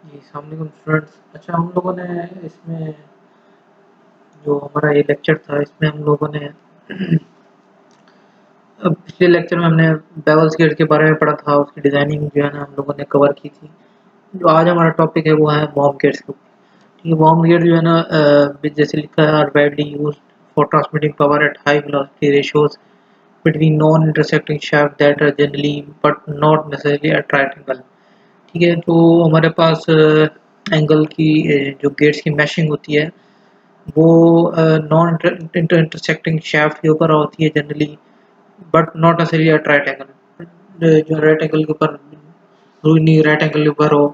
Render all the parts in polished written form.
जी, अस्सलाम वालेकुम स्टूडेंट्स। अच्छा, हम लोगों ने इसमें जो हमारा ये लेक्चर था, इसमें हम लोगों ने अब पिछले लेक्चर में हमने बेवल्स गेट के बारे में पढ़ा था, उसकी डिज़ाइनिंग जो है ना हम लोगों ने कवर की थी। जो आज हमारा टॉपिक है वो है बॉम्ब गेट्स के ऊपर। ठीक है, बॉम्ब गेट जो है ना जैसे लिखा है, are widely used for transmitting power at high velocity ratios between non intersecting shaft that are generally but not necessarily at right angle. ठीक है, तो हमारे पास एंगल की जो गेट्स की मैशिंग होती है वो नॉन इंटरसेक्टिंग शाफ्ट के ऊपर होती है generally, but not necessarily at right angle. जो राइट एंगल के ऊपर जरूरी नहीं राइट एंगल के ऊपर हो।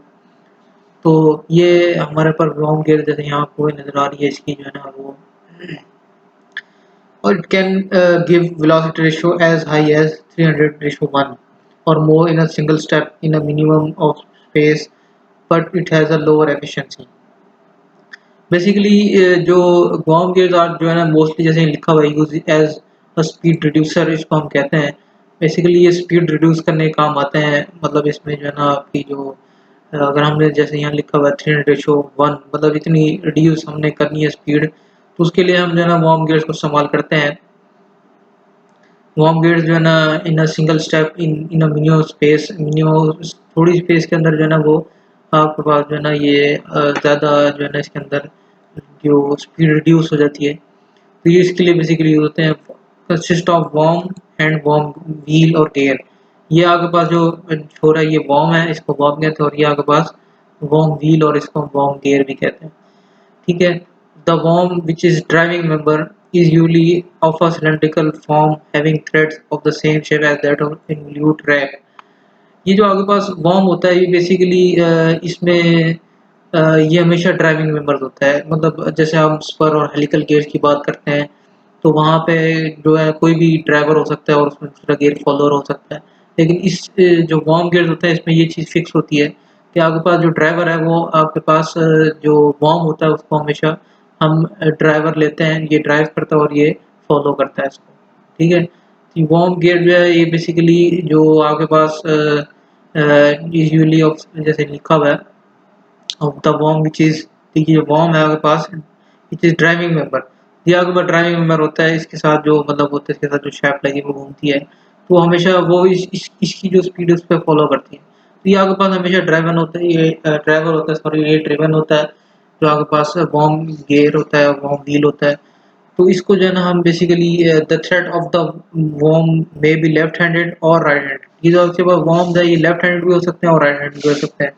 तो ये हमारे पर लॉन्ग गेयर जैसे यहाँ आपको नजर आ रही है इसकी जो है ना वो, और it can give velocity ratio as high as 300:1 or more in a single step in a minimum of space, but it has a lower efficiency. Basically जो बॉम्ब गेयर्स आर जो है ना मोस्टली जैसे लिखा हुआ है use as a speed reducer, इसको हम कहते हैं। बेसिकली ये स्पीड रिड्यूस करने के काम आते हैं। मतलब इसमें जो है ना आपकी जो अगर हमने जैसे यहाँ लिखा हुआ है 300:1, मतलब इतनी रिड्यूस हमने करनी है स्पीड, तो उसके लिए हम जो है ना बॉम्ब गेयर्स को इस्तेमाल करते हैं। बॉम्ब गेयर्स जो है ना in a single step in a minimum थोड़ी स्पेस के अंदर जो है ना वो आपके पास जो है ना ये ज़्यादा जो है ना इसके अंदर जो स्पीड रिड्यूस हो जाती है। तो ये इसके लिए बेसिकली यूज होते हैं। Consist of worm and worm wheel और गेयर। ये आपके पास जो हो रहा है ये वॉर्म है, इसको वॉर्म कहते हैं, और ये आपके पास वॉर्म व्हील और इसको वॉर्म गेयर भी कहते हैं। ठीक है, the worm which is driving member is usually of a cylindrical form having threads of the same shape as that of involute rack। ये जो आपके पास worm होता है ये बेसिकली इसमें ये हमेशा ड्राइविंग मेंबर होता है। मतलब जैसे हम स्पर और हेलिकल गियर्स की बात करते हैं तो वहाँ पे जो है कोई भी ड्राइवर हो सकता है और उसमें दूसरा गियर फॉलोअर हो सकता है। लेकिन इस जो वर्म गियर्स होता है इसमें ये चीज़ फिक्स होती है कि आपके पास जो ड्राइवर है वो आपके पास जो वर्म होता है उसको हमेशा हम ड्राइवर लेते हैं, ये ड्राइव करता है और ये फॉलो करता है इसको। ठीक है, वर्म गियर जो है ये बेसिकली जो आपके पास यूजली जैसे लिखा हुआ है of the worm which is, देखिए जो वर्म है आपके पास विच इज ड्राइविंग मेंबर, ये आपके पास ड्राइविंग मेंबर होता है। इसके साथ जो मतलब होता है इसके साथ जो शैफ्ट लगी वो घूमती है, तो हमेशा वो इसकी जो स्पीड है उस पर फॉलो करती है। तो ये आपके पास हमेशा ड्राइवन होता है, ये ड्राइवर होता है, सॉरी ये ड्रिवन होता है। जो आपके पास वर्म गियर होता है, वर्म व्हील होता है। तो इसको जो है ना हम basically the thread of the worm may be left handed और राइट हैंडेड। ये जो आपके पास वर्म्स है ये लेफ्ट हैंडेड भी हो सकते हैं और राइट हैंडेड भी हो सकते हैं,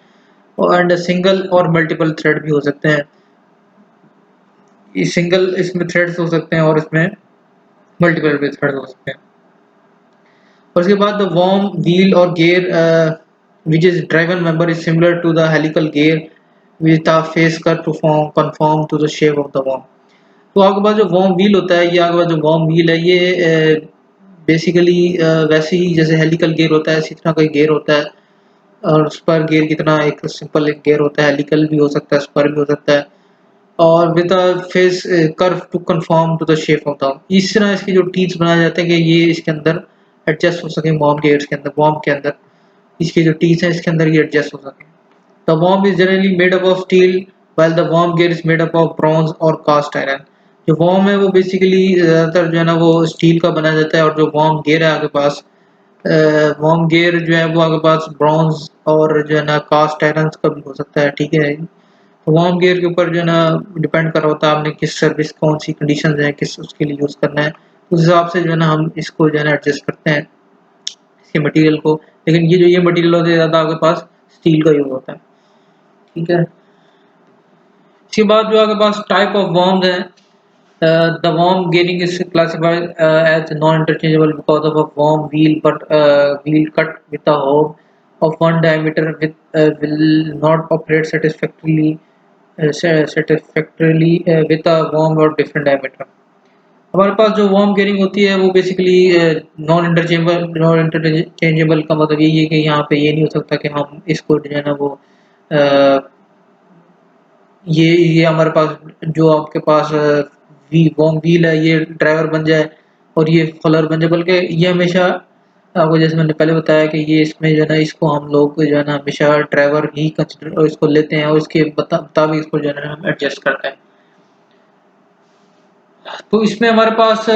एंड सिंगल और मल्टीपल थ्रेड भी हो सकते हैं। ये सिंगल इसमें थ्रेड्स हो सकते हैं और इसमें मल्टीपल भी थ्रेड्स हो सकते हैं। और उसके बाद द वर्म व्हील और gear which is driven member is similar to the helical gear with a face curve to form conform to the shape of the worm। तो आपके पास जो वर्म व्हील होता है, ये आपके पास जो वर्म व्हील है ये बेसिकली वैसे ही जैसे हेलिकल गियर होता है इसी तरह का गियर होता है। और स्पर गियर कितना एक सिंपल एक गियर होता है, हेलिकल भी हो सकता है, स्पर भी हो सकता है। और with a face curve to confirm to the shape of the, इस तरह इसके जो टीथ बनाए जाते हैं कि ये इसके अंदर एडजस्ट हो सके वॉर्म गेयर्स के अंदर, वॉर्म के अंदर इसके जो टीथ हैं इसके अंदर ये एडजस्ट हो सके। The worm is generally made up of steel while the worm gear is made up of bronze और कास्ट आयरन। जो वॉर्म है वो बेसिकली ज़्यादातर जो है ना वो स्टील का बनाया जाता है, और जो वॉर्म गेयर है आपके पास वॉर्म गियर जो है वो आपके पास ब्रॉन्ज और जो है ना कास्ट आयरन का भी हो सकता है। ठीक है, वार्म गियर के ऊपर जो है ना डिपेंड कर रहा होता है आपने किस सर्विस कौन सी कंडीशन है किस उसके लिए यूज़ करना है, उस हिसाब से जो है ना हम इसको जो है ना एडजस्ट करते हैं इसके मटेरियल को। लेकिन ये जो ये मटेरियल होता है ज़्यादा आपके पास स्टील का यूज़ होता है। ठीक है, इसके बाद जो आपके पास टाइप ऑफ वर्म्स हैं, the worm gearing is classified as non-interchangeable because of a worm wheel, but wheel cut with a hole of one diameter with will not operate satisfactorily with a worm or different diameter। हमारे पास जो worm gearing होती है वो basically non interchangeable का मतलब यही है कि यहाँ पे ये नहीं हो सकता कि हम इसको जो है ना वो अ, ये हमारे पास जो आपके पास वी वॉर्म व्हील है ये ड्राइवर बन जाए और ये फॉलोअर बन जाए, बल्कि ये हमेशा आपको जैसे मैंने पहले बताया कि ये इसमें जो है ना इसको हम लोग जो है ना हमेशा ड्राइवर ही कंसिडर और इसको लेते हैं और इसके मुताबिक इसको जो है ना हम एडजस्ट करते हैं। तो इसमें हमारे पास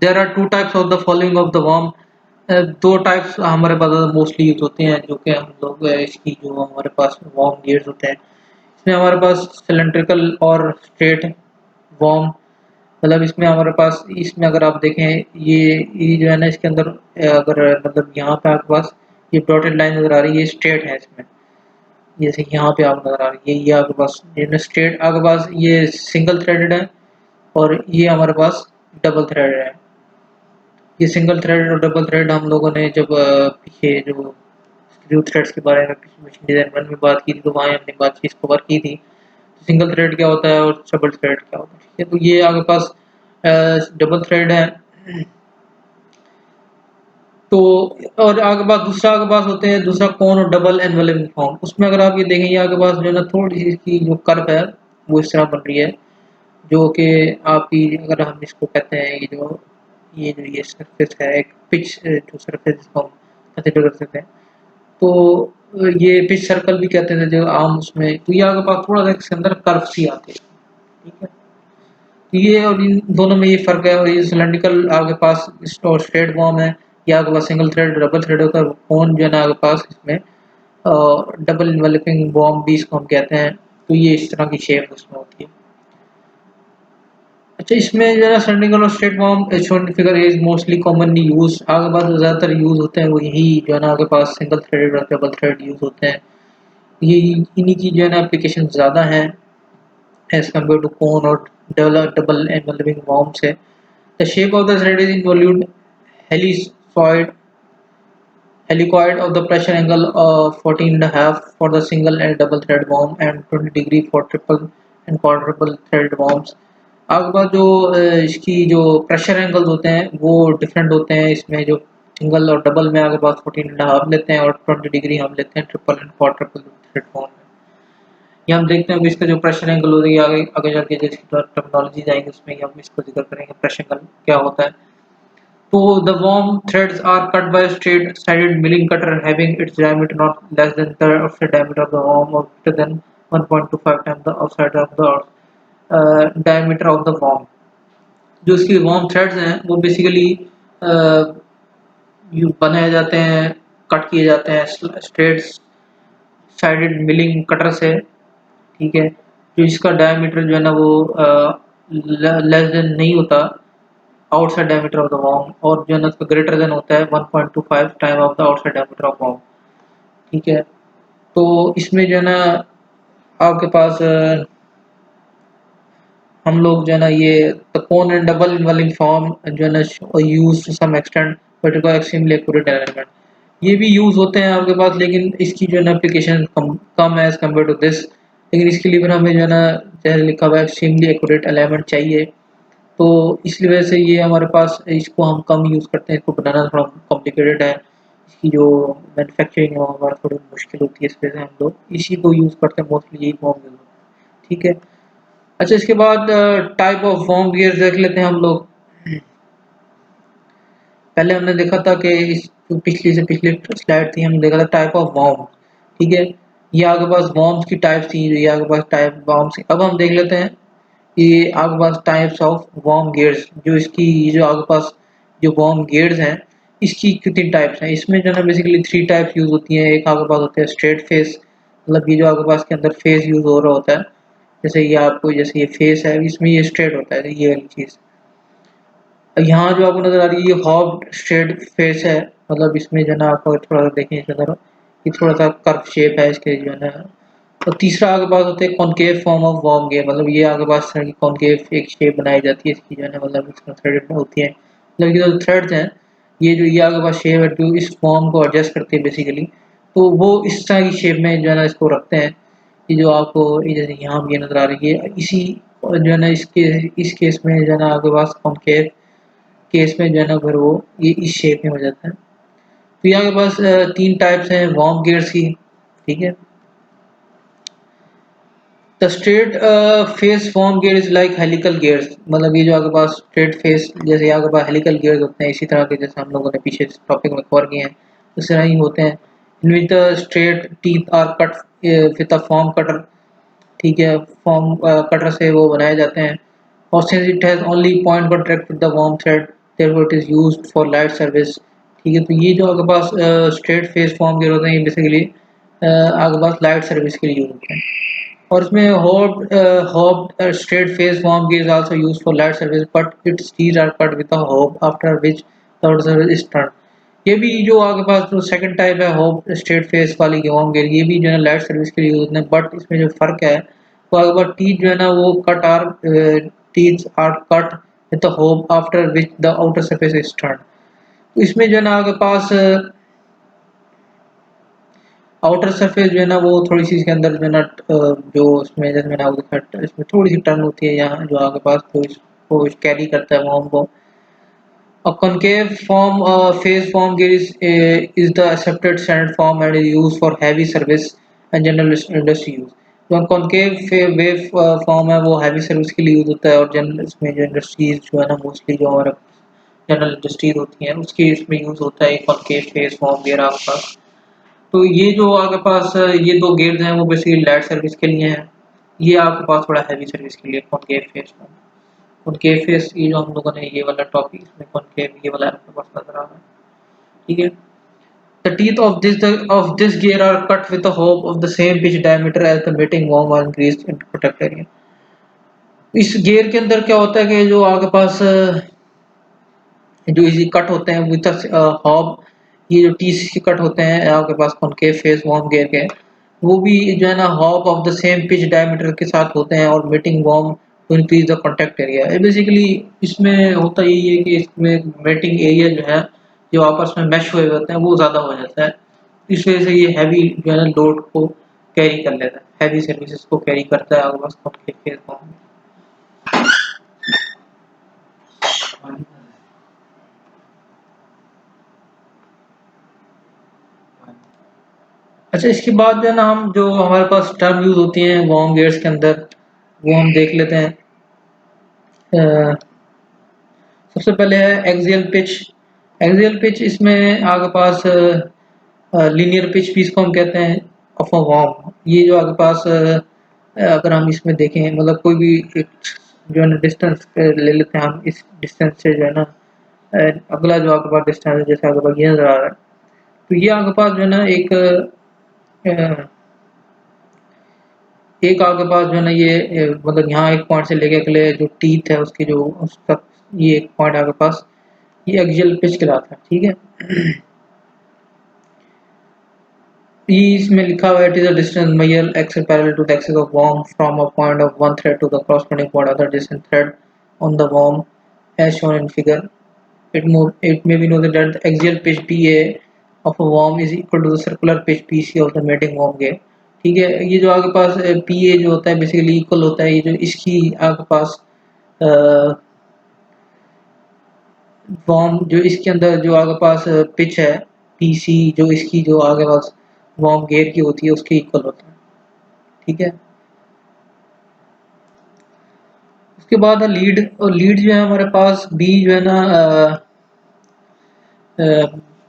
there are two types of the following of the worm. दो टाइप्स हमारे पास मोस्टली यूज होते हैं जो कि हम लोग इसकी जो हमारे पास वर्म गियर्स होते हैं इसमें हमारे पास सिलेंड्रिकल और स्ट्रेट वर्म। मतलब इसमें हमारे पास इसमें अगर आप देखें ये जो है ना इसके अंदर अगर मतलब यहाँ पे आपके पास ये डॉटेड लाइन नजर आ रही है ये स्ट्रेट है इसमें। जैसे यहाँ पे आप नजर आ रही है ये आपके पास ये स्ट्रेट आपके पास ये सिंगल थ्रेडेड है और ये हमारे पास डबल थ्रेडेड है। ये सिंगल थ्रेड और डबल थ्रेड हम लोगों ने जब पीछे जो स्क्रू थ्रेड्स के बारे में मशीन डिजाइन वन में बात की थी तो वहाँ हमने बात चीज कवर की थी। सिंगल थ्रेड क्या होता है और डबल थ्रेड क्या होता है, ठीक है। तो ये आपके पास डबल थ्रेड है। तो और आगे पास दूसरा आगे पास होते हैं दूसरा कौन और डबल एनवेलपिंग फॉर्म। उसमें अगर आप ये देखें ये आगे पास जो है ना थोड़ी सी इसकी जो कर्व है वो इस तरह बन रही है जो कि आपकी अगर हम इसको कहते हैं ये सरफेस है एक पिच जो सरफेस जिसको हम कंसिडर कर सकते हैं। तो ये पिच सर्कल भी कहते हैं जो आम उसमें तो ये आगे पास थोड़ा सा इसके अंदर कर्व सी आती है, ठीक है। तो ये और इन दोनों में ये फर्क है और ये सिलेंड्रिकल आपके पास और स्ट्रेट फॉर्म है। ये आपके पास सिंगल थ्रेड डबल थ्रेड होता है कौन जो है ना आपके पास इसमें डबल इन्वेलपिंग बॉम्ब भी इसको हम कहते हैं। तो ये इस तरह की शेप उसमें होती है। अच्छा इसमें जो है सिलेंड्रिकल और straight form H one figure is mostly commonly use आगे पास जो ज़्यादातर यूज होते हैं वो यही जो है ना आपके पास सिंगल थ्रेडेड और डबल थ्रेड यूज होते हैं। ये इन्हीं की जो है ना एप्लीकेशन ज़्यादा हैं एज कम्पेयर टू कोन और डबल एन्वेलपिंग बॉम्ब से। The shape of the thread is involute helicoid helicoid of the pressure angle of 14 and a half for the single and double thread worm and 20 degree for triple and quadruple thread worms। आपके पास जो इसकी जो pressure angles होते हैं वो different होते हैं इसमें जो सिंगल और डबल में आपके पास 14 एंड हाफ लेते हैं और 20 डिग्री हम लेते हैं triple and quadruple thread worm में। ये हम देखते हैं कि इसका जो प्रेशर एंगल होता है आगे आगे जाके जैसे टर्मिनोलॉजी आएंगे उसमें हम इसको जिक्र करेंगे प्रेशर एंगल क्या होता है। So the worm threads are cut by a straight-sided milling cutter having its diameter not less than the outside diameter of the worm or greater than 1.25 times the outside of the diameter of the worm। जो इसकी worm threads हैं वो basically बनाए जाते हैं cut किए जाते हैं स्ट्रेट साइडेड मिलिंग कटर से, ठीक है। जो इसका डायमीटर जो है ना वो लेस देन नहीं होता outside diameter of the worm और जो है ना उसका ग्रेटर देन होता है 1.25 time of the outside diameter of worm, ठीक है। तो इसमें जो है ना आपके पास हम लोग जो है ना ये the cone and double involving form जो है ना use to some extent but require extremely accurate element. ये भी यूज होते हैं आपके पास लेकिन इसकी जो है ना एप्लीकेशन कम है एज कम्पेयर टू दिस। लेकिन इसके लिए फिर हमें जो है ना जैसे लिखा हुआ है एक्सट्रीमली एक्यूरेट एलिमेंट चाहिए। तो इसलिए वजह से ये हमारे पास इसको हम कम यूज़ करते हैं इसको बनाना थोड़ा कॉम्प्लिकेटेड है। इसकी जो मैन्युफैक्चरिंग है वो हमारा थोड़ी मुश्किल होती है इस वजह से हम लोग इसी को यूज़ करते हैं मोस्टली यही फॉर्म यूज़ होता है, ठीक है। अच्छा इसके बाद टाइप ऑफ फॉर्म गियर्स देख लेते हैं हम लोग। पहले हमने देखा था कि इस जो पिछली से पिछली स्लाइड थी हमने देखा था टाइप ऑफ वॉर्म, ठीक है। ये आपके पास वॉर्म्स की टाइप थी ये आपके पास टाइप वॉर्म्स की। अब हम देख लेते हैं ये आपके पास टाइप्स ऑफ वॉर्म गियर्स जो इसकी जो आपके पास जो वॉर्म गियर्स हैं इसकी कितनी टाइप्स हैं। इसमें जो है ना बेसिकली 3 टाइप्स यूज होती हैं। एक आपके पास होता है स्ट्रेट फेस मतलब ये जो आपके पास के अंदर फेस यूज हो रहा होता है जैसे ये आपको जैसे ये फेस है इसमें ये स्ट्रेट होता है ये वाली चीज़। यहाँ जो आपको नजर आ रही है ये हॉब स्ट्रेट फेस है मतलब इसमें जो है ना आप अगर थोड़ा सा देखें इसके अंदर ये थोड़ा सा कर्व शेप है इसके जो है ना। और तीसरा आपके पास होता है concave form of worm gear मतलब ये आपके पास तरह की कॉनकेव एक शेप बनाई जाती है इसकी जो है ना मतलब इसमें थ्रेडेड होती है मतलब ये जो थ्रेड्स हैं ये जो ये आपके पास शेप है जो इस फॉर्म को एडजस्ट करती है बेसिकली। तो वो इस तरह की शेप में जो है ना इसको रखते हैं। ये जो आपको ये जैसे यहाँ भी नजर आ रही है इसी जो है ना इसके इस केस में जो है ना आपके पास कॉनकेव केस में जो है ना फिर वो ये इस शेप में हो जाता है। तो यहाँ के पास 3 टाइप्स हैं वर्म गियर्स की, ठीक है। The straight face form gear is like helical gears, मतलब ये जो आपके पास स्ट्रेट फेस जैसे आपके पास हेलिकल गियर्स होते हैं, इसी तरह के जैसे हम लोगों ने पीछे टॉपिक में कवर किए हैं उस तरह ही होते हैं। In which the straight teeth are cut with a form cutter, ठीक है, फॉर्म कटर से वो बनाए जाते हैं। और since it has only point contact with the warm thread therefore it is used for light service, ठीक है। तो ये जो आपके पास स्ट्रेट फेस फॉर्म गियर होते हैं, ये बेसिकली आपके पास लाइट सर्विस के लिए यूज होते हैं। और इसमें hob straight face worm gear is also used for light service, but its teeth are cut with a hob after which the outer surface is turned। ये भी जो आपके पास जो सेकंड टाइप है होप स्ट्रेट फेस वाली worm gear, ये भी जो है लाइट सर्विस के लिए यूज होते हैं, बट इसमें जो फर्क है वो आपके पास टीथ जो है ना वो teeth are cut with the hob after which the outer surface is turned. तो इसमें जो है ना आपके पास आउटर सरफेस जो है ना वो थोड़ी सी इसके अंदर जो है ना जो इसमें जैसे मैंने आपको दिखाया इसमें थोड़ी सी टर्न होती है यहाँ जो आपके पास तो इसको कैरी करता है वॉर्म को। A concave form phase form gear is the accepted standard form and is used for heavy service and general industry use। जो concave wave form है वो heavy service के लिए यूज होता है, और जनरल इसमें जो इंडस्ट्रीज जो है ना मोस्टली जो हमारे जनरल इंडस्ट्रीज होती हैं उसके इसमें यूज होता है concave phase form gear आपका। तो ये जो आपके पास ये दो गेयर्स हैं वो बेसिकली लाइट सर्विस के लिए हैं, ये आपके पास थोड़ा हैवी सर्विस के लिए कॉनकेव फेस में। कॉनकेव फेस ये जो हम लोगों ने ये वाला टॉपिक इसमें कॉनकेव ये वाला आपके पास नजर आ रहा है, ठीक है। The teeth of this gear are cut with a hope of the same pitch diameter as the mating worm or increased in protect area। इस गियर के अंदर क्या होता है कि जो आपके पास जो इसी कट होते हैं विद हॉब, ये जो टी कट होते हैं आपके पास कॉनकेव फेस वॉर्म गियर के, वो भी जो है ना hob of the same pitch diameter के साथ होते हैं और meeting worm to increase the contact area. Basically इसमें होता यही है कि इसमें मेटिंग एरिया जो है जो आपस में मैश हुए होते हैं वो ज़्यादा हो जाता है, इस वजह से ये हैवी जो है ना लोड को कैरी कर लेता है, हैवी सर्विसेज को कैरी करता है आपके पास कॉनकेव फेस वॉर्म। अच्छा, इसके बाद जो है ना हम जो हमारे पास टर्म यूज होती हैं वॉर्म गियर्स के अंदर वो हम देख लेते हैं। अ, सबसे पहले है एक्सियल पिच। एक्सियल पिच इसमें आपके पास लीनियर पिच भी इसको हम कहते हैं ऑफ अ वॉर्म। ये जो आपके पास अगर हम इसमें देखें मतलब कोई भी एक जो है ना डिस्टेंस ले लेते हैं हम, इस डिस्टेंस से जो है ना अगला जो आपके पास डिस्टेंस है जैसे आपके पास ये नजर आ रहा है, तो ये आपके पास जो है ना अ, एक आपके पास जो है ना ये मतलब यहाँ एक पॉइंट से लेके अगले जो टीथ है उसकी जो उसका ये एक पॉइंट आपके पास ये एक्सियल पिच कहलाता है, ठीक है। ई इसमें लिखा हुआ है it is a distance measure access parallel to the axis of worm from a point of one thread to the corresponding point of the distance thread on the worm as shown in figure. It may be noted that the axial pitch PA of a worm is equal to the circular pitch PC of the mating worm gear। ठीक है, ये जो आपके पास PA जो होता है basically equal होता है ये जो इसकी आपके पास वर्म जो इसके अंदर जो आपके पास पिच है PC जो इसकी जो आगे पास वर्म गेयर की होती है उसके इक्वल होता है, ठीक है। उसके बाद लीड, और लीड जो है हमारे पास बी जो है ना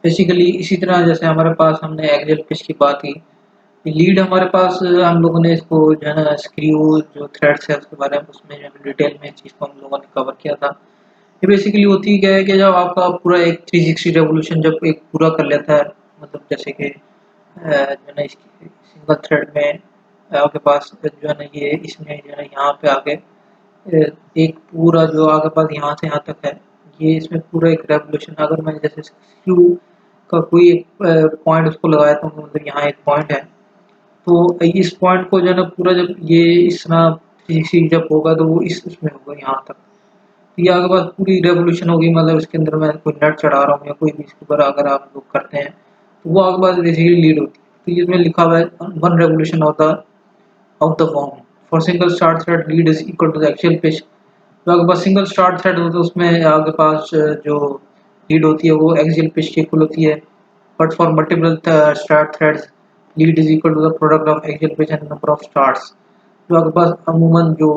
बेसिकली इसी तरह जैसे हमारे पास हमने एक्सियल पिच की बात की, लीड हमारे पास हम लोगों ने इसको जो है ना स्क्रू जो थ्रेड्स है उसके बारे में उसमें जो है डिटेल में चीज़ को हम लोगों ने कवर किया था। ये बेसिकली होती क्या है कि जब आपका पूरा एक 360 रेवोल्यूशन जब एक पूरा कर लेता है, मतलब जैसे कि जो है ना इसकी सिंगल थ्रेड में आपके पास जो है ना ये इसमें जो है ना यहाँ पे आके एक पूरा जो आपके पास यहाँ से यहाँ तक है, ये इसमें पूरा एक रेवोल्यूशन अगर मैं जैसे स्क्रू का कोई एक पॉइंट उसको लगाया तो मतलब यहाँ एक पॉइंट है, तो इस पॉइंट को जो है ना पूरा जब ये इस तरह 360 जब होगा तो वो इस उसमें होगा यहाँ तक, तो ये आपके पास पूरी रेवोल्यूशन होगी, मतलब इसके अंदर मैं कोई नट चढ़ा रहा हूँ या कोई भी इसके ऊपर अगर आप लोग करते हैं तो वो आपके पास बेसिकली लीड होती है। तो इसमें लिखा हुआ है one revolution of the form for single start thread lead is equal to the actual pitch. तो आपके पास सिंगल स्टार्ट थ्रेड हो तो उसमें आपके पास जो लीड होती है वो एक्सियल पिच की इक्वल होती है, but for multiple start threads lead is equal to the product of axial pitch and number of starts. जो आपके पास अमूमन जो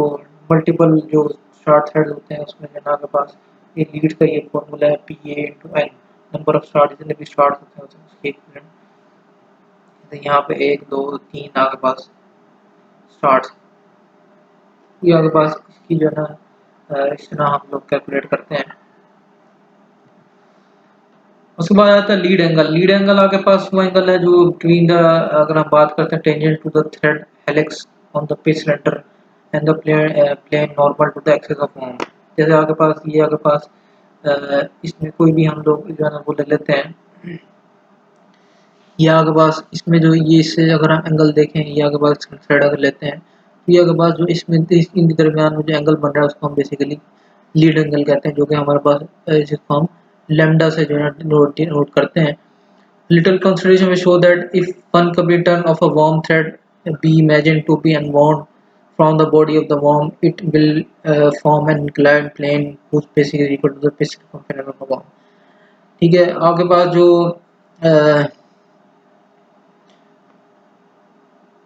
मल्टीपल जो स्टार्ट थ्रेड होते हैं उसमें जो है ना आपके पास ये लीड का ये फॉर्मूला है PA/N, नंबर ऑफ स्टार्ट जितने भी स्टार्ट होते हैं उसके इक्विवेलेंट। तो यहाँ पे 1 2 3 आपके पास स्टार्ट, ये आपके पास इसकी जो है ना इस तरह हम लोग कैलकुलेट करते हैं। उसके बाद आता है लीड एंगल। लीड एंगल आपके पास वो एंगल है जो बिटवीन द, अगर हम बात करते हैं tangent to the thread helix on the pitch centre and the plane normal to the axis of मोम। जैसे आपके पास ये आपके पास इसमें कोई भी हम लोग जो है ना वो ले लेते हैं, या आपके पास इसमें जो ये इससे अगर हम एंगल देखें, ये आपके पास थ्रेड अगर लेते हैं तो ये आपके पास जो इसमें इनके दरमियान में जो एंगल बन रहा है उसको हम बेसिकली लीड एंगल कहते हैं, जो कि हमारे पास जिसको हम लैम्डा से जो है नोट करते हैं। Little consideration will show that if one complete turn of a worm thread be imagined to be unwound from the body of the worm, it will form an inclined plane whose base is equal to the pitch circumference of the worm। ठीक है, आपके पास जो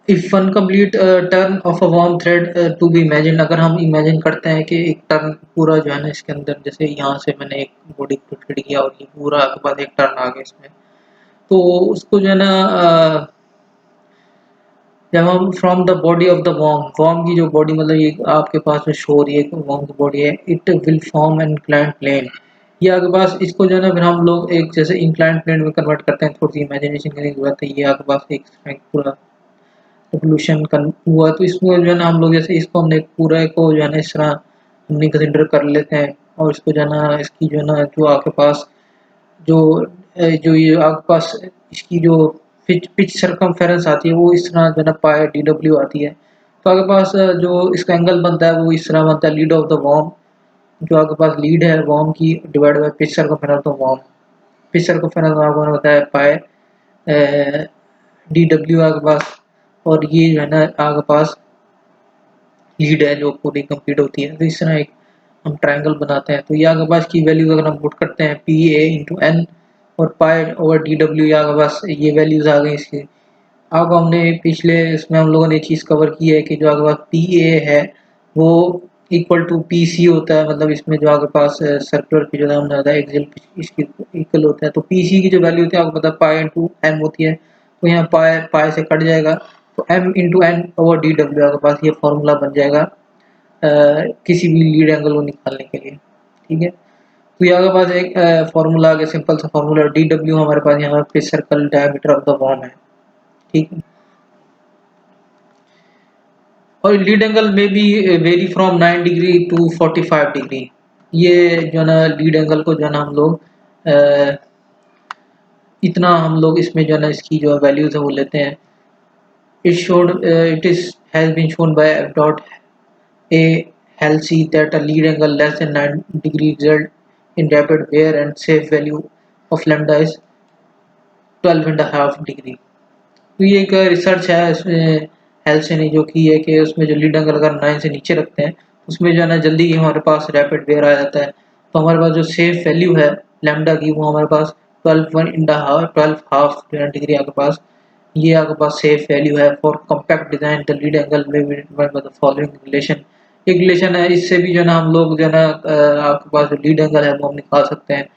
if one complete turn of a worm thread to be imagined, अगर हम imagine करते हैं कि एक टर्न पूरा जो है ना इसके अंदर, जैसे यहाँ से मैंने एक बॉडी को फिट किया और ये पूरा आपके पास एक टर्न आ गया इसमें, तो उसको जो है ना जब हम from the body of the worm की जो बॉडी मतलब ये आपके पास जो शो हो रही है वॉर्म की बॉडी है, it will form an inclined plane. ये आपके पास इसको जो है ना फिर हम लोग एक जैसे इंक्लाइंड प्लेन में कन्वर्ट करते हैं, थोड़ी सी इमेजिनेशन करने की जरूरत है। ये आपके पास एक पूरा रिवोल्यूशन हुआ, तो इसमें जो है ना हम लोग जैसे इसको हमने पूरा को जो है ना इस तरह हमने कंसिडर कर लेते हैं, और इसको जो है ना इसकी जो है ना जो आपके पास जो जो ये आपके पास इसकी जो पिच सरकमफेरेंस आती है वो इस तरह जो है ना पाई DW आती है। तो आपके पास जो इसका एंगल बनता है वो इस तरह बनता है, लीड ऑफ द वॉर्म, जो आपके पास लीड है वॉर्म की divide by pitch circumference of worm. Pitch circumference आपको होता है पाई DW आपके पास, और ये जो है ना आपके पास लीड है जो पूरी कंप्लीट होती है। तो इस तरह एक हम ट्रायंगल बनाते हैं। तो ये आपके पास की वैल्यूज अगर हम पुट करते हैं PA/N और पाई ओवर DW, आपके पास ये वैल्यूज आ गई इसकी। अब हमने पिछले इसमें हम लोगों ने चीज़ कवर की है कि जो आपके पास PA है वो इक्वल टू PC होता है, मतलब इसमें जो आपके पास सर्कुलर की जो नाम ज़्यादा एक्सियल इसकी इक्वल होता है। तो PC की जो वैल्यू होती है आपको पता है पाई/M होती है, तो यहाँ पाई पाई से कट जाएगा, तो M/N ओवर DW आपके पास ये फॉर्मूला बन जाएगा किसी भी लीड एंगल को निकालने के लिए। ठीक है, तो ये आपके पास एक फॉर्मूला आ गया, सिंपल सा फॉर्मूला। DW हमारे पास यहाँ पे circle diameter of the worm है। ठीक है, और लीड एंगल में भी very from 9 degree to 45 degree. ये जो है ना लीड एंगल को जो है ना हम लोग इतना हम लोग इसमें जो है ना इसकी जो वैल्यूज है वो लेते हैं। It has been shown by F dot A Halsey that a lead angle less than 9 degree result in rapid wear and safe value of lambda is 12.5 degree. तो ये एक रिसर्च है इसमें हेल्थ ने जो की है कि उसमें जो लीड एंगल अगर 9 से नीचे रखते हैं उसमें जो है ना जल्दी ही हमारे पास रैपिड वेयर आ जाता है। तो हमारे पास जो सेफ वैल्यू है लैम्डा की वो हमारे पास 12 डिग्री आपके पास, ये आपके पास सेफ वैल्यू है for compact design. The lead angle में द फॉलोइंग रिलेशन, एक रिलेशन है इससे भी जो है ना हम लोग जो है ना आपके पास जो लीड एंगल है वो हम निकाल सकते हैं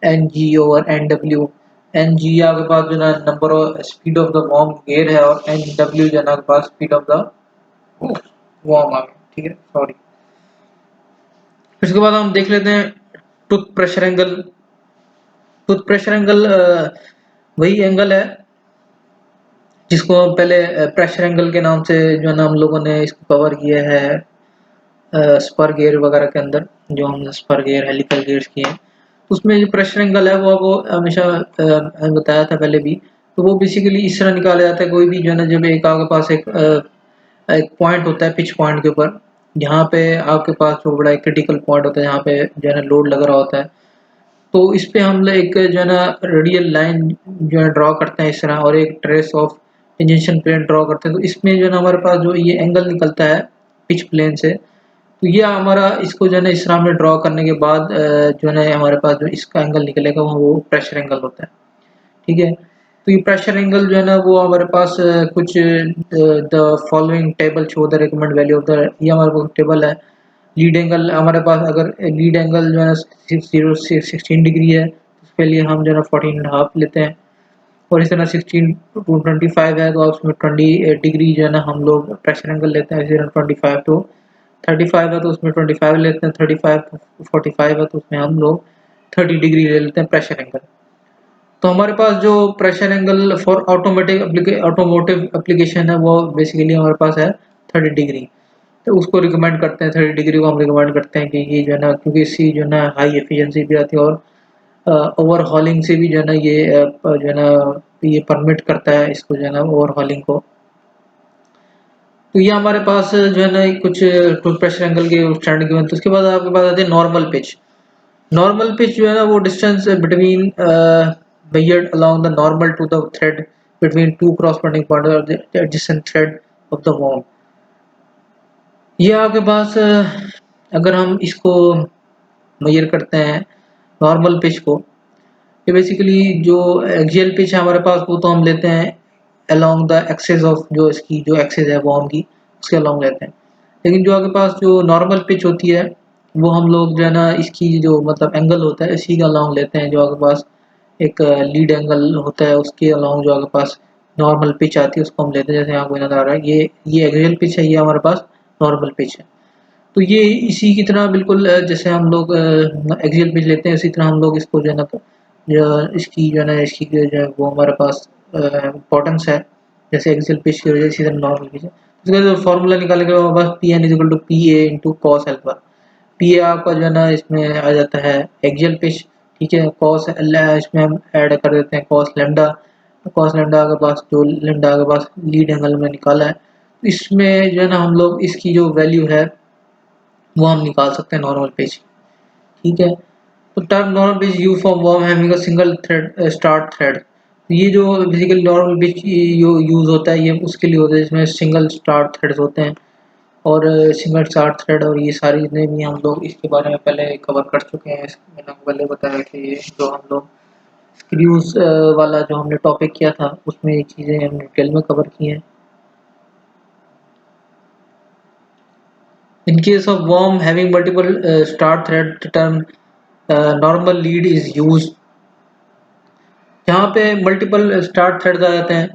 NG/NW। NG आपके पास जो है number of speed of the worm gear है, और NW जो है ना आपके पास स्पीड ऑफ द वॉर्म आ गया। ठीक है, सॉरी। इसके बाद हम देख लेते हैं tooth pressure angle. Tooth pressure angle वही एंगल है जिसको हम पहले प्रेशर एंगल के नाम से जो है ना हम लोगों ने इसको कवर किया है स्पर गियर वगैरह के अंदर, जो हमने स्पर गियर हेलिकल गियर्स किए हैं। तो उसमें जो प्रेशर एंगल है वो हमेशा बताया था पहले भी। तो वो बेसिकली इस तरह निकाला जाता है, कोई भी जो है ना जब एक आपके पास एक पॉइंट होता है पिच पॉइंट के ऊपर, जहाँ पे आपके पास जो बड़ा क्रिटिकल पॉइंट होता है जहाँ पे जो है ना लोड लग रहा होता है, तो इस पे हम लोग एक जो है ना रेडियल लाइन जो है ड्रॉ करते हैं इस तरह, और एक trace of tangential plane draw करते हैं। तो इसमें जो है ना हमारे पास जो ये एंगल निकलता है पिच प्लेन से, तो ये हमारा इसको जो है ना इस तरह में ड्रॉ करने के बाद जो है ना हमारे पास जो इसका एंगल निकलेगा वो प्रेशर एंगल होता है। ठीक है, तो ये प्रेशर एंगल जो है ना वो हमारे पास कुछ the following table show the recommend value of the, ये हमारे पास टेबल है। लीड एंगल हमारे पास, अगर लीड एंगल जो है ना 16 डिग्री है तो उसके लिए हम जो है ना 14.5 लेते हैं। और इस तरह 16 टू 25 है तो उसमें 28 डिग्री जो है ना हम लोग प्रेशर एंगल लेते हैं। इसी तरह 25 टू 35 है तो उसमें 25 लेते हैं। 35 टू 45 है तो उसमें हम लोग 30 डिग्री ले लेते हैं प्रेशर एंगल। तो हमारे पास जो pressure angle for automotive application है वो बेसिकली हमारे पास है 30 डिग्री। तो उसको रिकमेंड करते हैं, 30 डिग्री को हम रिकमेंड करते हैं कि ये जो है ना, क्योंकि इसकी जो है ना हाई एफिशिएंसी भी आती है और ओवरहॉलिंग से भी जो है ना ये जो है ना ये परमिट करता है इसको जो है ना ओवरहॉलिंग को। तो ये हमारे पास जो है ना कुछ टूथ प्रेशर एंगल के स्टैंडर्ड गिवन। तो उसके बाद आपके पास आते हैं नॉर्मल पिच। नॉर्मल पिच जो है ना वो distance between measured along the normal to the thread between two corresponding points of the adjacent thread of the worm। ये आपके पास अगर हम इसको मेजर करते हैं नॉर्मल पिच को, ये बेसिकली जो एक्सियल पिच है हमारे पास वो तो हम लेते हैं अलोंग द एक्सेस ऑफ, जो इसकी जो एक्सेस है वो हमकी उसके अलोंग लेते हैं। लेकिन जो आपके पास जो नॉर्मल पिच होती है वो हम लोग जो है ना इसकी जो मतलब एंगल होता है इसी का अलोंग लेते हैं। जो आपके पास एक लीड एंगल होता है उसके अलोंग जो आपके पास नॉर्मल पिच आती है उसको हम लेते हैं। जैसे आपको नजर आ रहा है ये एक्सियल पिच है, ये हमारे पास नॉर्मल पिच है। तो ये इसी की तरह बिल्कुल जैसे हम लोग एक्सियल पिच लेते हैं इसी तरह हम लोग इसको जो है ना इसकी जो है ना इसकी जो है वो हमारे पास इम्पोर्टेंस है जैसे एक्सियल पिच की वजह से इसी तरह नॉर्मल पिच है। इसका जो फॉर्मूला निकालेंगे हमारे पास P N equal to P A into cos alpha. P A आपका जो है ना इसमें आ जाता है एक्सियल पिच, ठीक है। कॉस इसमें हम ऐड कर देते हैं कॉस लेमडा। कॉस लेमडा के पास जो लेमडा के पास लीड एंगल में निकाला है, तो इसमें जो है ना हम लोग इसकी जो वैल्यू है वो हम निकाल सकते हैं नॉर्मल पेज, ठीक है। तो term normal page use for worm having a single thread start thread. तो ये जो बेसिकली नॉर्मल पेज यूज होता है ये उसके लिए होता है जिसमें सिंगल स्टार्ट थ्रेड्स होते हैं और सिंगल स्टार्ट थ्रेड और ये सारी जितने भी हम लोग इसके बारे में पहले कवर कर चुके हैं। मैंने आपको पहले बताया कि ये जो हम लोग स्क्रूज वाला जो हमने टॉपिक किया था उसमें ये चीज़ें हमने डिटेल में कवर की हैं। In case of worm having multiple start thread, the term normal lead is used। जहाँ पे मल्टीपल स्टार्ट थ्रेड्स आ जाते हैं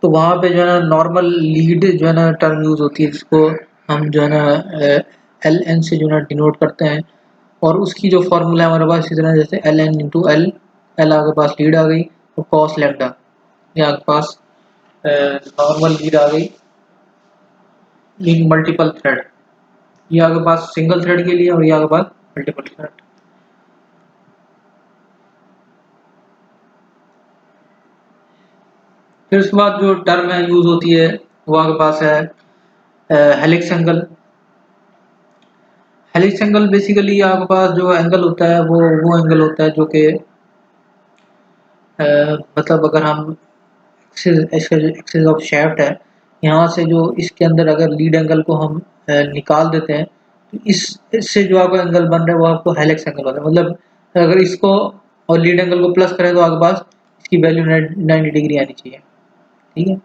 तो वहाँ पे जो है ना नॉर्मल लीड जो है ना टर्म यूज होती है जिसको हम जो है ना एल एन से जो है ना डिनोट करते हैं। और उसकी जो फॉर्मूला है हमारे पास इस तरह जैसे L N into L, L आपके पास लीड आ गई तो कॉस लेमडा, ये आपके पास नॉर्मल लीड आ गई इन मल्टीपल थ्रेड। ये आपके पास सिंगल थ्रेड के लिए और ये आपके पास मल्टीपल थ्रेड। फिर उसके बाद जो टर्म है यूज होती है वो आपके पास है helix angle. Helix angle basically आपके पास जो एंगल होता है वो एंगल होता है जो कि मतलब अगर हम एक्सिस ऑफ शाफ्ट है यहाँ से जो इसके अंदर अगर लीड एंगल को हम निकाल देते हैं तो इससे जो आपका एंगल बन रहा है वो आपको हेलिक्स एंगल होता है। मतलब अगर इसको और लीड एंगल को प्लस करें तो आपके पास इसकी वैल्यू 90 डिग्री आनी चाहिए, ठीक है।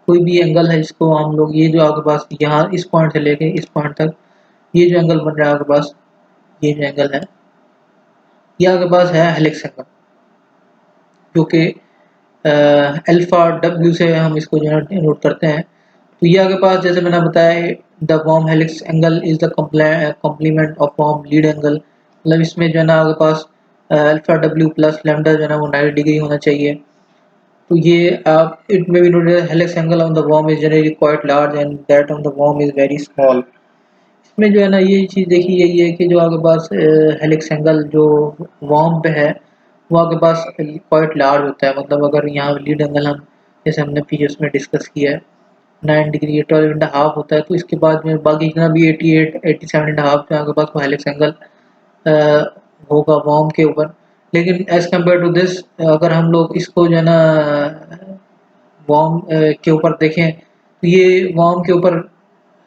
कोई भी एंगल है जिसको हम लोग ये जो आपके पास यहाँ इस पॉइंट से लेके इस पॉइंट तक ये जो एंगल बन रहा है आपके पास, ये जो एंगल है ये आपके पास है हेलिक्स एंगल, जो कि अल्फा डब्ल्यू से हम इसको जो है नोट करते हैं। तो ये आपके पास जैसे मैंने बताया the worm helix angle is the complement of worm lead angle. मतलब इसमें जो है ना आपके पास अल्फा डब्ल्यू प्लस लेमडा जो है ना वो 90 डिग्री होना चाहिए। तो ये आप it may be noted helix angle on the worm is generally quite large and that on the worm is very small. इसमें जो है ना ये चीज़ देखी यही है कि जो आपके पास हेलिक्स एंगल जो वर्म पे है वो आपके पास क्वाइट लार्ज होता है। मतलब अगर यहाँ लीड एंगल हम जैसे हमने प्रीवियस में डिस्कस किया है 9 डिग्री 12.5 होता है तो इसके बाद में बाकी जितना भी 88 87.5 जो आपके पास वो हेलिक्स एंगल होगा वर्म के ऊपर। लेकिन एज कम्पेयर टू दिस अगर हम लोग इसको जो है ना वर्म के ऊपर देखें तो ये वर्म के ऊपर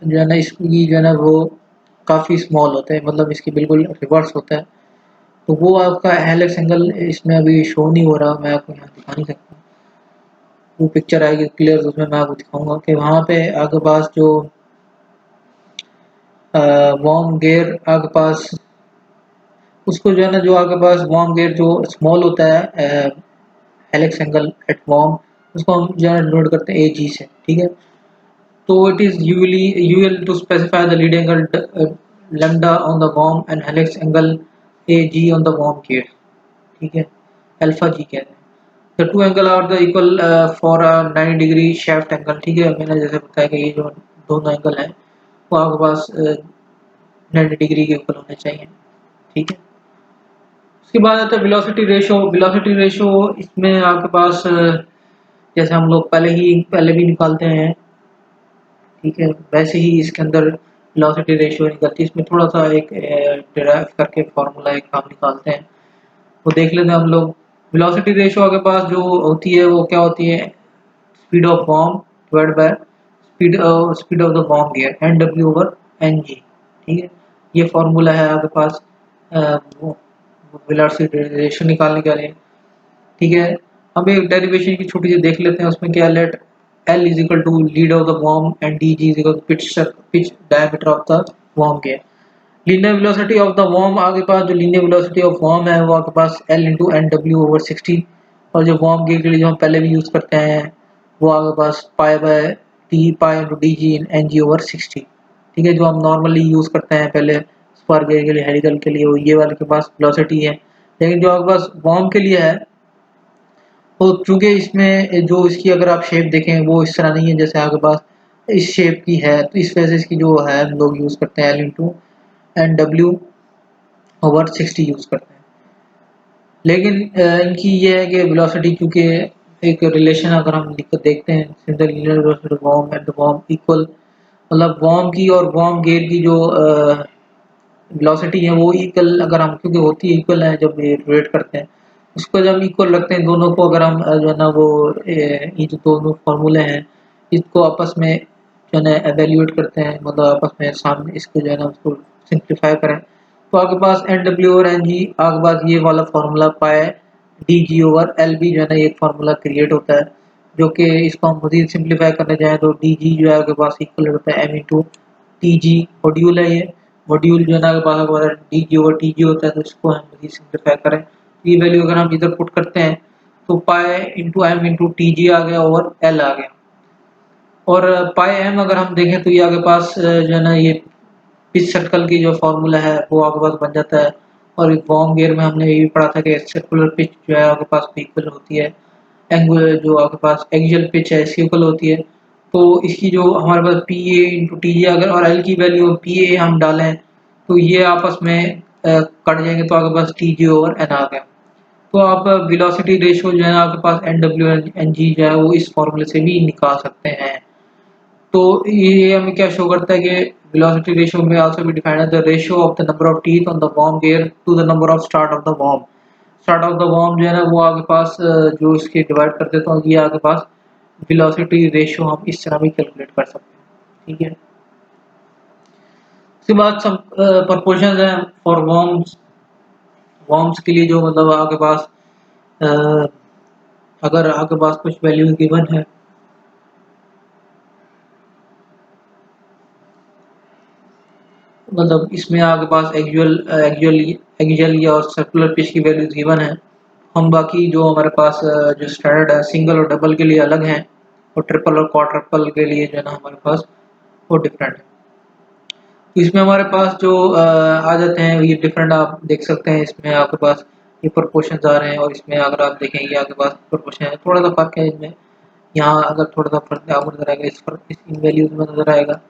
जो है ना इसकी जो है ना वो काफ़ी स्मॉल होता है, मतलब इसकी बिल्कुल रिवर्स होता है। तो वो आपका हेलिक्स एंगल इसमें अभी शो नहीं हो रहा, मैं आपको यहाँ दिखा नहीं सकता। वो पिक्चर आएगी क्लियर, उसमें मैं आपको दिखाऊंगा कि वहाँ पे आपके पास जो वार्म गेयर आपके पास, उसको जो है ना, जो आपके पास वार्म गेयर जो स्मॉल होता है हेलिक्स एंगल एट वार्म, उसको हम जो है नोट करते हैं AG से, ठीक है। तो इट इज यूजली यूल to specify the lead angle lambda on the worm and helix angle AG on the worm gear, ठीक है, अल्फा जी कहते हैं। The two angle are the equal for a 90 degree shaft angle, ठीक है। मैंने जैसे बताया कि ये जो दोनों एंगल हैं वो आपके पास 90 डिग्री के इक्वल होने चाहिए, ठीक है। उसके बाद आता है वेलोसिटी रेशो। वेलोसिटी रेशो इसमें आपके पास जैसे हम लोग पहले भी निकालते हैं, ठीक है, वैसे ही इसके अंदर वेलोसिटी रेशियो निकलती है। इसमें थोड़ा सा एक डिराइव करके फॉर्मूला एक हम निकालते हैं, वो देख लेते हैं हम लोग। वेलोसिटी रेशियो आपके पास जो होती है वो क्या होती है, speed of worm divide by speed of the worm gear, NW over NG, ठीक है। ये फॉर्मूला है आपके पास वेलोसिटी रेशियो निकालने के लिए, ठीक है। हम एक डेरिवेशन की छोटी सी देख लेते हैं, उसमें क्या, let L is equal to lead of the worm and DG is equal to pitch diameter of the worm के। Linear velocity of the worm आपके पास, जो लीनियर वेलोसिटी ऑफ वॉर्म है वो आपके पास L इंटू NW ओवर 60, और जो warm के लिए जो हम पहले भी यूज करते हैं वो आपके पास pi by T pi into DG in NG over 60, ठीक है। जो हम नॉर्मली यूज करते हैं पहले स्पर गेयर के लिए, हेलिकल के लिए, वो ये वाले के पास वेलोसिटी है। लेकिन जो आपके पास वॉर्म के लिए है, तो चूंकि इसमें जो इसकी अगर आप शेप देखें वो इस तरह नहीं है जैसे आपके पास इस शेप की है, तो इस वजह से इसकी जो है हम लोग यूज़ करते हैं L into NW over 60 use करते हैं। लेकिन इनकी ये है कि वेलोसिटी, क्योंकि एक रिलेशन अगर हम देखते हैं, single linear velocity worm and worm equal, मतलब वॉर्म की और वॉर्म गेयर की जो वेलोसिटी है वो इक्वल, अगर हम, क्योंकि होती है इक्वल है जब ये रोटेट करते हैं, उसको जब हम इक्वल रखते हैं दोनों को, अगर हम जो है ना वो ये जो दोनों फार्मूले हैं इसको आपस में जो है ना एवेल्यूएट करते हैं, मतलब आपस में सामने इसको जो है ना उसको सिंप्लीफाई करें, तो आपके पास NW और NG आपके पास ये वाला फार्मूला पाए DG ओवर LB जो है ना एक फार्मूला क्रिएट होता है, जो कि इसको हम मजीद सिंप्लीफाई करने जाएँ तो DG जो है आपके पास इक्वल होता है M इंटू TG, मॉड्यूल है ये, मॉड्यूल जो है ना अगर DG ओवर TG होता है, तो इसको हम मजीद सिंप्लीफाई करें, ये वैल्यू अगर हम इधर पुट करते हैं तो pi into M into TG आ गया ओवर L आ गया। और पाई M अगर हम देखें तो ये आपके पास जो है ना ये पिच सर्कल की जो फार्मूला है वो आपके पास बन जाता है। और एक वॉर्म गियर में हमने ये भी पढ़ा था कि सर्कुलर पिच जो है आपके पास इक्वल होती है, एंगुलर जो आपके पास एक्सियल पिच है इसकी इक्वल होती है। तो इसकी जो हमारे पास PA इंटू TG अगर और L की वैल्यू PA हम डालें तो ये आपस में कट जाएंगे, तो आपके पास TG ओवर N आ गया। तो आप वेलोसिटी रेशियो जो है आपके पास NW NG जो है वो इस फॉर्मूले से भी निकाल सकते हैं। तो ये हमें क्या शो करता है कि velocity ratio may also be defined as the ratio of the number of teeth on the worm gear to the number of start of the worm. Start of the worm जो है ना वो आपके पास जो इसके डिवाइड कर देता हूँ, ये आपके पास वेलोसिटी रेशियो हम इस तरह भी कैलकुलेट कर सकते हैं, ठीक है। उसके बाद सब प्रपोर्शंस हैं फॉर वॉर्म्स। वॉर्म्स के लिए जो मतलब आपके पास अ, अगर आपके पास कुछ वैल्यूज गिवन है, मतलब इसमें आपके पास एक्जुअल और सर्कुलर पिच की वैल्यूज गिवन है। हम बाकी जो हमारे पास जो स्टैंडर्ड है सिंगल और डबल के लिए अलग हैं, और ट्रिपल और क्वाड्रपल के लिए जो है ना हमारे पास वो डिफरेंट है। तो इसमें हमारे पास जो आ जाते हैं ये डिफरेंट, आप देख सकते हैं इसमें आपके पास ये प्रोपोर्शंस आ रहे हैं, और इसमें अगर आप देखेंगे आपके पास प्रोपोर्शन है, थोड़ा सा फर्क है इनमें। यहाँ अगर थोड़ा सा फर्क आपको नजर आएगा, इस फर्क इन वैल्यूज में नजर आएगा,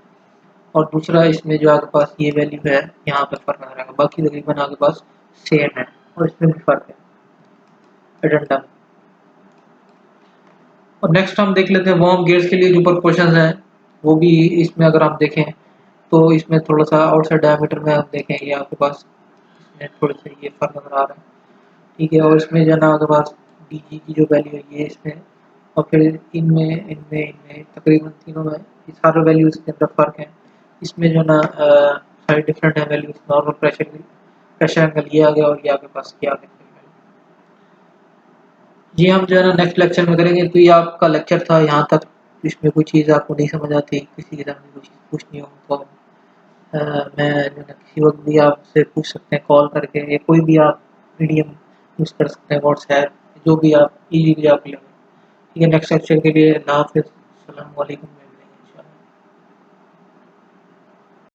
और दूसरा इसमें जो आपके पास ये वैल्यू है यहाँ पे फर्क नजर आएगा, बाकी तकरीबन आपके पास सेम है, और इसमें भी फर्क है एडेंडम। और नेक्स्ट हम देख लेते हैं वार्म गेयर्स के लिए जो प्रोपोर्शंस हैं, वो भी इसमें अगर आप देखें तो इसमें थोड़ा सा आउटसाइड डायमीटर में आप देखेंगे आपके पास इसमें थोड़े से ये फर्क नजर आ रहा है, ठीक है। और इसमें जो है ना आपके पास DG की जो वैल्यू है ये इसमें, और फिर इनमें इनमें इनमें तकरीबन तीनों में ये सारे वैल्यूज के अंदर फर्क है। इसमें जो है ना सारे डिफरेंट है वैल्यूज, नॉर्मल प्रेशर एंगल ये आ गया, और ये आपके पास क्या आ गया। जी, हम जो है ना नेक्स्ट लेक्चर में करेंगे। तो ये आपका लेक्चर था यहाँ तक। इसमें कोई चीज़ आपको नहीं समझ आती, किसी किस्म की कोई चीज़ पूछनी हो तो मैं जो है ना किसी वक़्त भी आपसे पूछ सकते हैं कॉल करके, या कोई भी आप मीडियम यूज़ कर सकते हैं, व्हाट्सऐप, जो भी आप ईज़िली अवेलेबल। ठीक है, नेक्स्ट लेक्चर के लिए अल्लाह हाफ़िज़। अस्सलामु अलैकुम।